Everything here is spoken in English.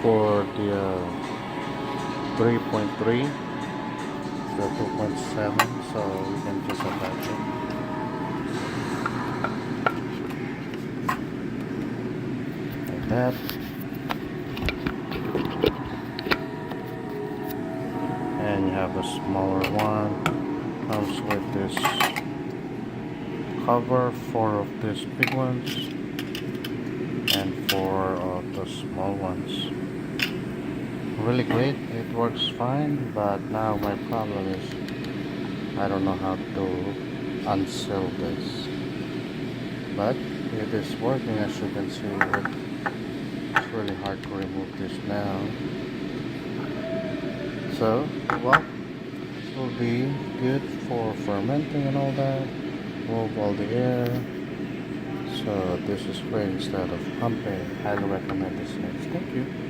For the 3.3, the 2.7, so we can just attach it like that. And you have a smaller one, comes with this cover, 4 of these big ones and 4 of the small ones. Really great, it works fine, but now my problem is I don't know how to unseal this, but it is working. As you can see, it's really hard to remove this now. So well, this will be good for fermenting and all that, remove all the air. So this is great instead of pumping. Highly recommend this next. Thank you.